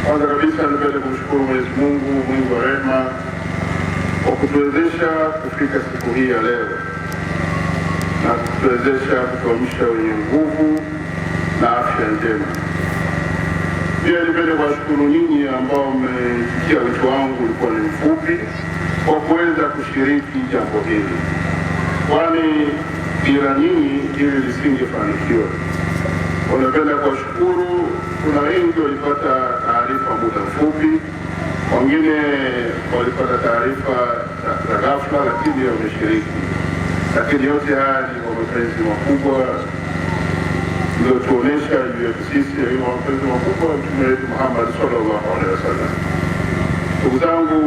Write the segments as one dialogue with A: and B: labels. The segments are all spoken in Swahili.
A: Kwanza kabisa nipende kumshukuru Mwenyezi Mungu mwingi wa rehema kwa kutuwezesha kufika siku hii ya leo na kutuwezesha kutuamsha wenye nguvu na afya njema. Pia nipende kuwashukuru nyinyi ambao mmesikia wito wangu ulikuwa ni mfupi kwa kuweza kushiriki jambo hili, kwani bila nyinyi hili lisingefanikiwa. Napenda kuwashukuru. Kuna wengi walipata taarifa muda mfupi, wengine walipata taarifa za ghafla, lakini wameshiriki. Lakini yote haya ni kwa mapenzi makubwa ndio tuonesha juu yetu sisi, ni mapenzi makubwa ya Mtume wetu Muhammad sallallahu alaihi wasallam. Ndugu zangu,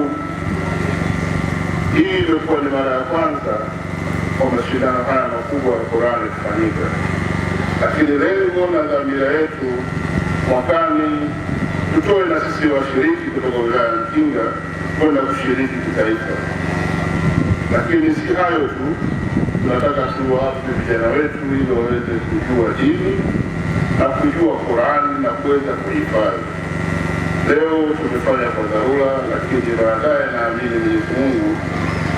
A: hii imekuwa ni mara ya kwanza kwa mashindano haya makubwa ya Qur'ani kufanyika, lakini lengo na dhamira yetu mwakani tutoe na sisi washiriki kutoka wilaya ya Mkinga kwenda kushiriki kitaifa. Lakini si hayo tu, tunataka tuwape vijana wetu ili waweze kujua dini na kujua Qur'ani na kuweza kuhifadhi. Leo tumefanya kwa dharura, lakini baadaye naamini Mwenyezi Mungu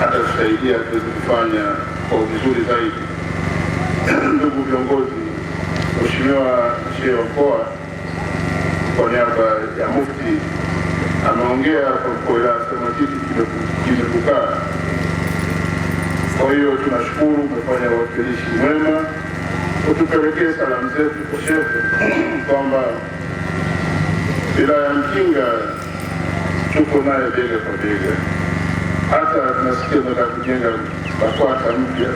A: atatusaidia tuweze kufanya kwa vizuri zaidi. Ndugu viongozi, Mheshimiwa Sheikh wa Mkoa kwa niaba ya Mufti ameongea kwa mkoa sema kitu kimekukaa. Kwa hiyo tunashukuru, umefanya uwakilishi mwema. Utupelekee salamu zetu kwa Sheikh kwamba wilaya ya Mkinga tuko naye bega kwa bega. Hata tunasikia tunataka kujenga BAKWATA mpya.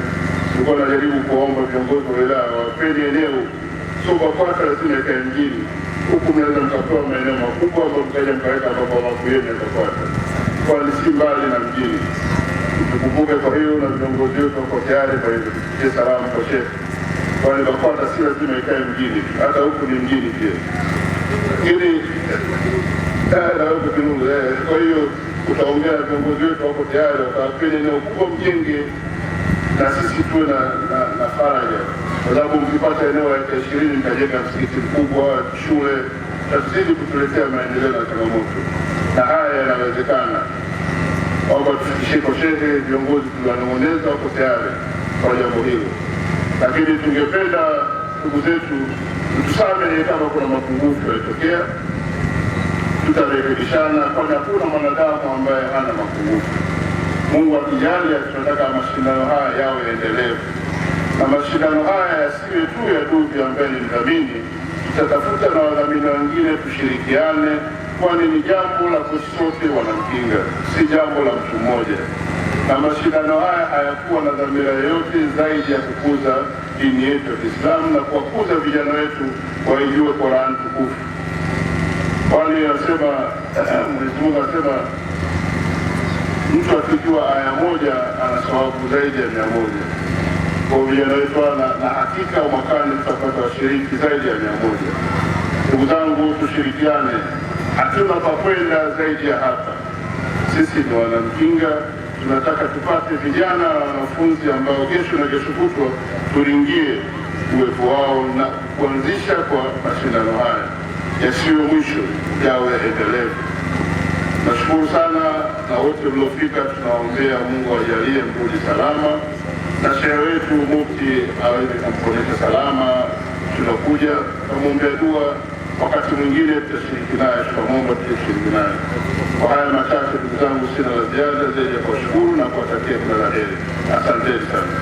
A: Tulikuwa tunajaribu kuomba viongozi wa wilaya wapeni eneo, so BAKWATA lazima ikae mjini. Huku mnaweza mkapewa maeneo makubwa ambayo mkaja mkaweka ambapo makuyeni ya BAKWATA, kwa si mbali na mjini. Tukumbuke kwa hiyo na viongozi wetu wako tayari kwa hivyo tufikie salamu kwa Sheikh, kwani BAKWATA si lazima ikae mjini, hata huku ni mjini pia. Lakini na huku Kinungu. Kwa hiyo utaongea na viongozi wetu wako tayari, watawapeni eneo kubwa mjenge na sisi tuwe na faraja, kwa sababu mkipata eneo la 20 mkajenga msikiti mkubwa, shule, tazidi kutuletea maendeleo na changamoto, na haya yanawezekana. Kwamba tufikishie kwa Sheikh, viongozi tuliwanong'oneza wako tayari kwa jambo hilo. Lakini tungependa ndugu zetu tusamehe kama kuna mapungufu yalitokea, tutarekebishana, kwani hakuna mwanadamu ambaye hana mapungufu. Mungu akijalia, tunataka mashindano haya yawe endelevu, na mashindano haya yasiwe tu ya Dubi ambaye ni mdhamini. Tutatafuta na wadhamini wengine tushirikiane, kwani ni jambo la sote Wanamkinga, si jambo la mtu mmoja. Na mashindano haya hayakuwa na dhamira yoyote zaidi ya kukuza dini yetu ya Kiislamu na kuwakuza vijana wetu waijue Qur'an tukufu. Kwani anasema Mwenyezi Mungu anasema mtu akijua aya moja ana thawabu zaidi ya 100. Kwa vijana wetu na hakika mwakani tutapata washiriki zaidi ya 100. Ndugu zangu, tushirikiane, hatuna pa kwenda zaidi ya hapa. Sisi ni Wanamkinga, tunataka tupate vijana na wanafunzi ambao kesho na kesho kutwa tuingie uwepo wao na kuanzisha kwa mashindano haya yasiwe mwisho, yawe endelevu. Nashukuru sana na wote mliofika, tunaombea Mungu ajalie mrudi salama, na shehe wetu Mufti aweze kumponesha salama. Tunakuja kumwombea dua, wakati mwingine tutashiriki naye, tutamwomba tushiriki naye. Kwa haya machache, ndugu zangu, sina la ziada zaidi ya kuwashukuru na kuwatakia kila la heri. Asanteni sana.